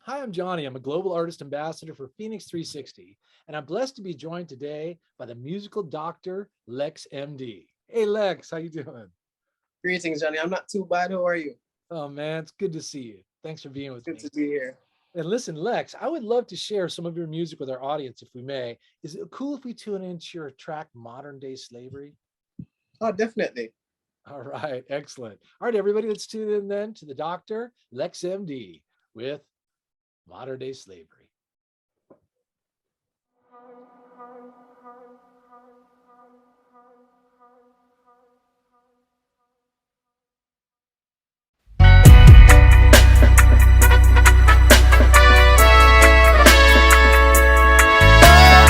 Hi, I'm Johnny. I'm a global artist ambassador for FENIX360, and I'm blessed to be joined today by the musical doctor, Lex MD. Hey, Lex, how you doing? Greetings, Johnny. I'm not too bad. How are you? Oh, man, it's good to see you. Thanks for being with Good me. to be here. And listen, Lex, I would love to share some of your music with our audience if we may. Is it cool if we tune into your track, Modern Day Slavery? Oh, definitely. All right, excellent. All right, everybody, let's tune in then to the doctor, Lex MD, with Modern Day Slavery.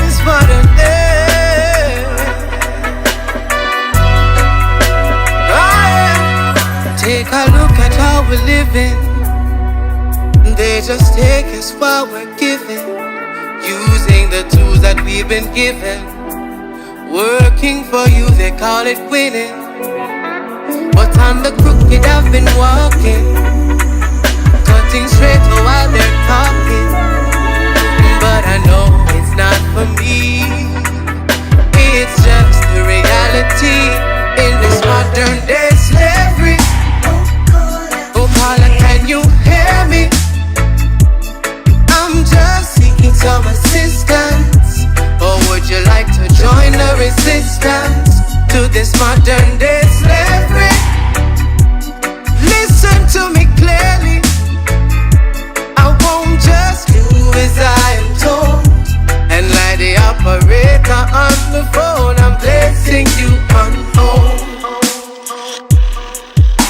This modern day, take a look at how we're living. They just take us what we're given, using the tools that we've been given. Working for you, they call it winning, but on the crooked I've been walking, cutting straight while they're talking. But I know it's not for me. It's just the reality in this modern day slavery. Oh, Paula, can you hear me? I'm just seeking some assistance. Or would you like to join the resistance to this modern day slavery? Listen to me clearly. I won't just do as I am told and like the operator on the phone, I'm placing you on hold.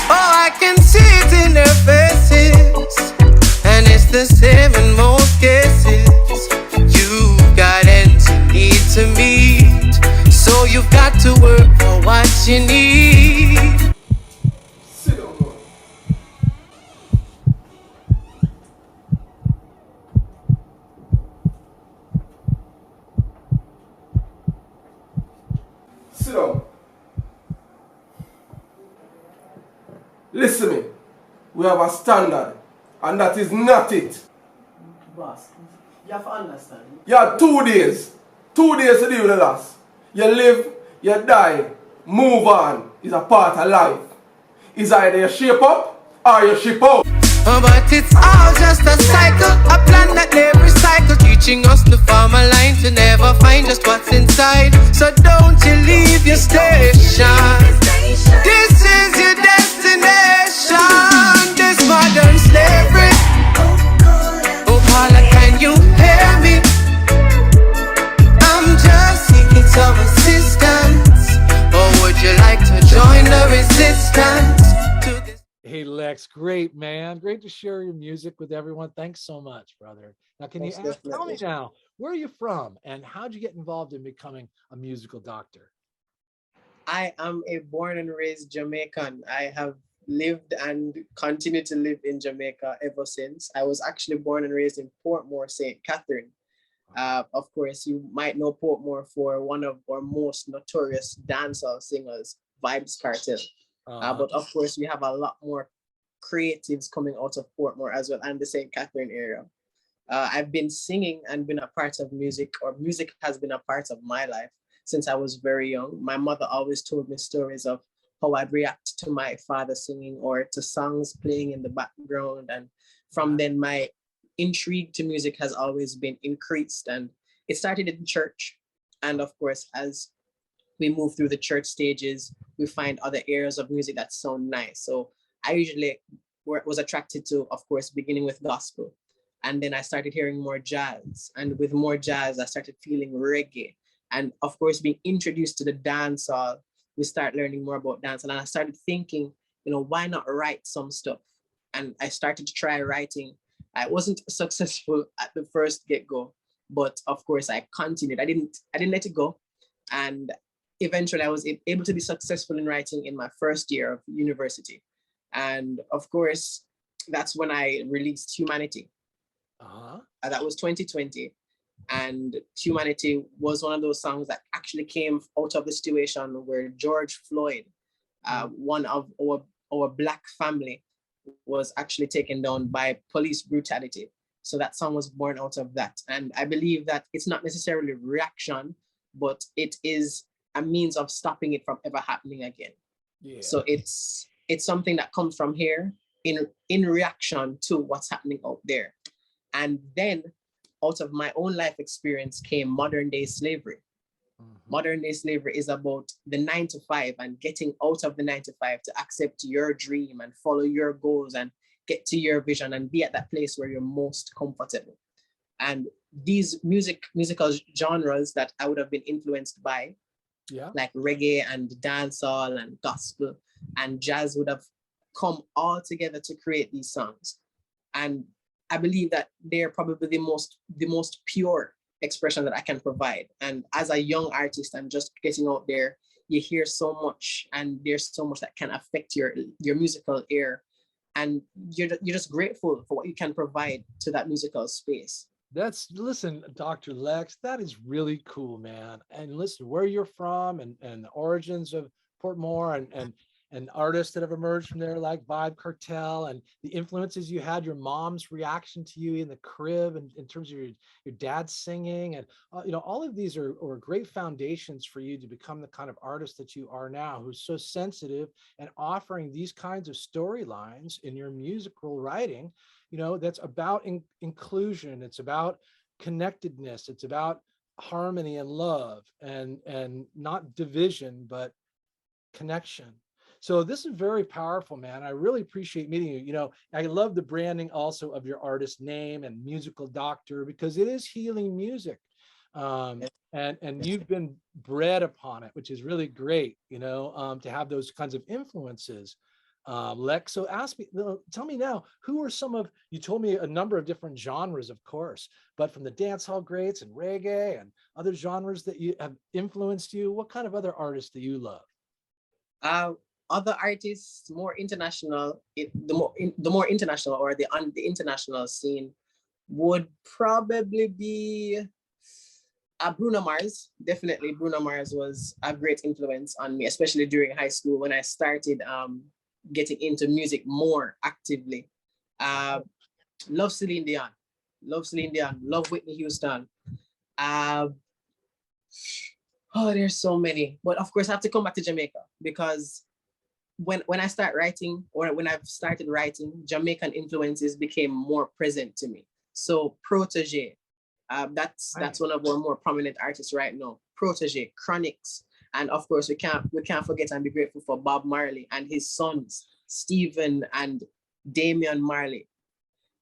Oh, I can see it in their faces, and it's the same in most cases. You've got ends you need to meet, so you've got to work for what you need. Sit down, man. Sit down. Listen me. We have a standard, and that is not it. Boss, you have to understand. You have 2 days. 2 days to deal with the loss. You live, you die, move on. Is a part of life. Is either you shape up or you ship out. But it's all just a cycle, a plan that never recycles, teaching us to form a line to never find just what's inside. So don't you leave your station. This is your destination. This modern slavery. Oh, Paula, can you hear me? I'm just seeking some assistance. Or would you like to join the resistance to this? Hey, Lex, great, man. Great to share your music with everyone. Thanks so much, brother. Now, Most tell me definitely. now, where are you from and how'd you get involved in becoming a musical doctor? I am a born and raised Jamaican. I have lived and continue to live in Jamaica ever since. I was actually born and raised in Portmore, St. Catherine. Of course, you might know Portmore for one of our most notorious dancehall singers, Vibes Cartel. Uh, But of course, we have a lot more creatives coming out of Portmore as well and the St. Catherine area. I've been singing and been a part of music, or music has been a part of my life since I was very young. My mother always told me stories of how I'd react to my father singing or to songs playing in the background. And from then, my intrigue to music has always been increased. And it started in church. And of course, as we move through the church stages, we find other areas of music that sound nice. So I usually was attracted to, of course, beginning with gospel. And then I started hearing more jazz. And with more jazz, I started feeling reggae. And of course, being introduced to the dance hall, we start learning more about dance. And I started thinking, why not write some stuff? And I started to try writing. I wasn't successful at the first get-go, but of course I continued. I didn't let it go. And eventually I was able to be successful in writing in my first year of university. And of course, that's when I released Humanity. uh-huh. That was 2020. And Humanity was one of those songs that actually came out of the situation where George Floyd, one of our black family, was actually taken down by police brutality. So that song was born out of that. And I believe that it's not necessarily reaction, but it is a means of stopping it from ever happening again. Yeah. So it's something that comes from here in reaction to what's happening out there. And then out of my own life experience came modern day slavery. Modern day slavery is about the 9 to 5 and getting out of the 9 to 5 to accept your dream and follow your goals and get to your vision and be at that place where you're most comfortable. And these musical genres that I would have been influenced by, like reggae and dancehall and gospel and jazz, would have come all together to create these songs. And I believe that they're probably the most pure expression that I can provide. And as a young artist, I'm just getting out there, you hear so much, and there's so much that can affect your musical ear. And you're just grateful for what you can provide to that musical space. Listen, Dr. Lex, that is really cool, man. And listen, where you're from and the origins of Portmore and artists that have emerged from there, like Vibe Cartel, and the influences you had, your mom's reaction to you in the crib, and in terms of your dad singing, and all of these are great foundations for you to become the kind of artist that you are now, who's so sensitive and offering these kinds of storylines in your musical writing. That's about inclusion. It's about connectedness. It's about harmony and love, and not division, but connection. So this is very powerful, man. I really appreciate meeting you. I love the branding also of your artist name and musical doctor, because it is healing music. And you've been bred upon it, which is really great, to have those kinds of influences. Lex, so tell me now, who are you told me a number of different genres, of course, but from the dancehall greats and reggae and other genres that you have influenced you, what kind of other artists do you love? Other artists, more international, the more international or the international scene would probably be Bruno Mars. Definitely, Bruno Mars was a great influence on me, especially during high school when I started getting into music more actively. Love Celine Dion, love Whitney Houston. There's so many, but of course I have to come back to Jamaica, because when I start writing, or when I've started writing, Jamaican influences became more present to me. So Protege, that's one of our more prominent artists right now. Protege, Chronix, and of course we can't forget and be grateful for Bob Marley and his sons Stephen and Damian Marley.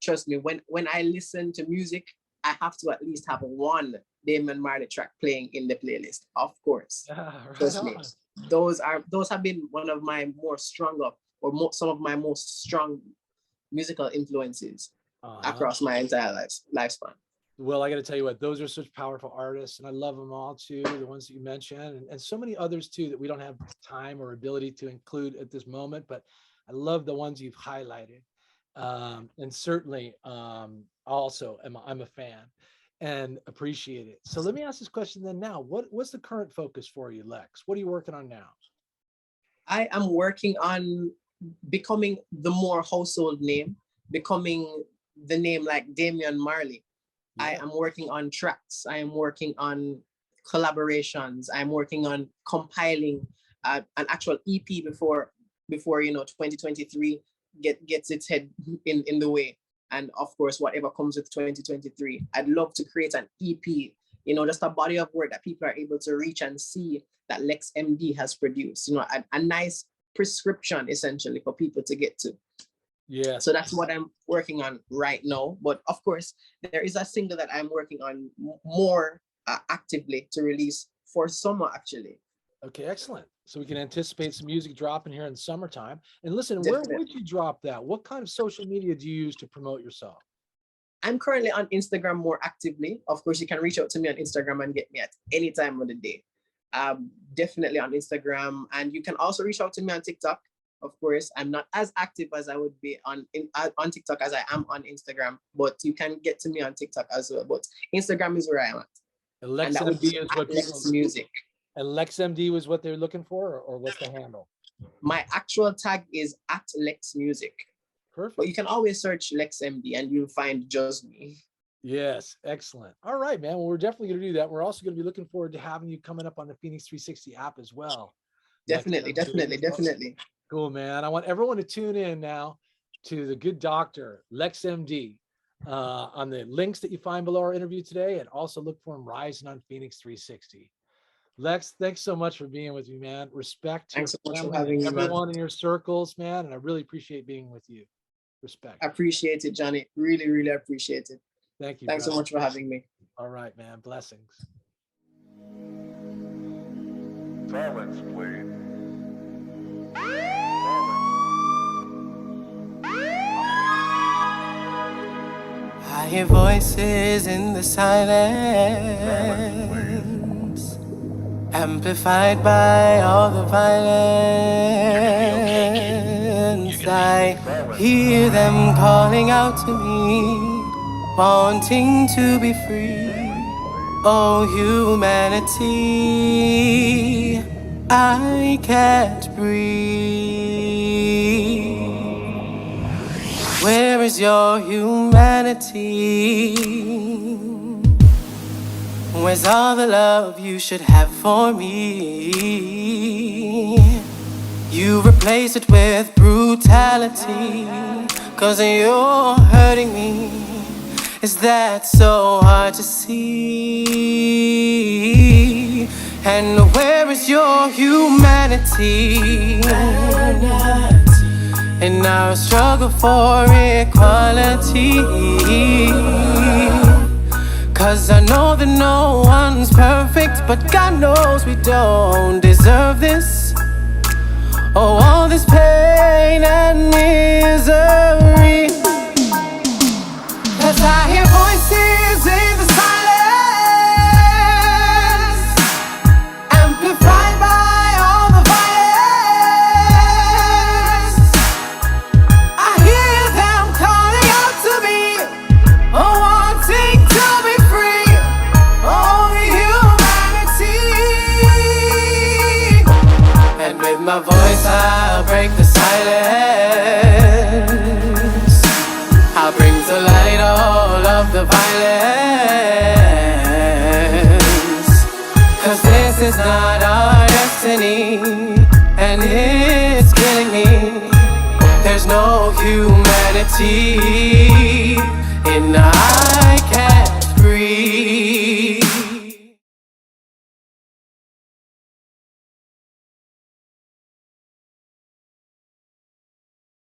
Trust me, when I listen to music, I have to at least have one Damian Marley track playing in the playlist, of course. Trust me. Those have been one of my more stronger, some of my most strong musical influences across my entire lifespan. Well, I got to tell you what, those are such powerful artists, and I love them all too, the ones that you mentioned, and so many others too that we don't have time or ability to include at this moment, but I love the ones you've highlighted. And certainly also I'm a fan and appreciate it. So let me ask this question then now. What's the current focus for you, Lex? What are you working on now? I am working on becoming the more household name, becoming the name like Damian Marley. Yeah. I am working on tracks. I am working on collaborations. I'm working on compiling an actual EP before 2023 gets its head in the way. And of course, whatever comes with 2023, I'd love to create an EP, just a body of work that people are able to reach and see that Lex MD has produced, a nice prescription essentially for people to get to. Yeah. So that's what I'm working on right now. But of course, there is a single that I'm working on more actively to release for summer, actually. Okay, excellent. So we can anticipate some music dropping here in summertime. And listen, Definitely. Where would you drop that? What kind of social media do you use to promote yourself? I'm currently on Instagram more actively. Of course, you can reach out to me on Instagram and get me at any time of the day. Definitely on Instagram. And you can also reach out to me on TikTok. Of course, I'm not as active as I would be on TikTok as I am on Instagram, but you can get to me on TikTok as well. But Instagram is where I am at. Lex MD is what Lex Music. And Lex MD was what they're looking for, or what's the handle? My actual tag is at Lex Music. Perfect. But you can always search Lex MD and you'll find just me. Yes, excellent. All right, man. Well, we're definitely going to do that. We're also going to be looking forward to having you coming up on the FENIX360 app as well. Definitely. Cool, man. I want everyone to tune in now to the good doctor, Lex MD, on the links that you find below our interview today, and also look for him rising on FENIX360. Lex, thanks so much for being with me, man. Respect to Thanks so much for family having and me, man. everyone in your circles, man. And I really appreciate being with you. Respect. I appreciate it, Johnny. Really appreciate it. Thank you. Thanks so much for having me. All right, man. Blessings. Silence, please. I hear voices in the silence, amplified by all the violence. I hear them calling out to me, wanting to be free. Oh, humanity, I can't breathe. Where is your humanity? Where's all the love you should have for me? You replace it with brutality, 'cause you're hurting me. Is that so hard to see? And where is your humanity? In our struggle for equality, 'cause I know that no one's perfect, but God knows we don't deserve this. Oh, all this pain and misery. 'Cause I hear voices in the silence, amplified by all the violence. I hear them calling out to me, oh, wanting to be free. Oh, humanity. And with my voice I'll break the silence. I'll bring to light all of the violence. 'Cause this is not our destiny, and it's killing me. There's no humanity, and I can't breathe.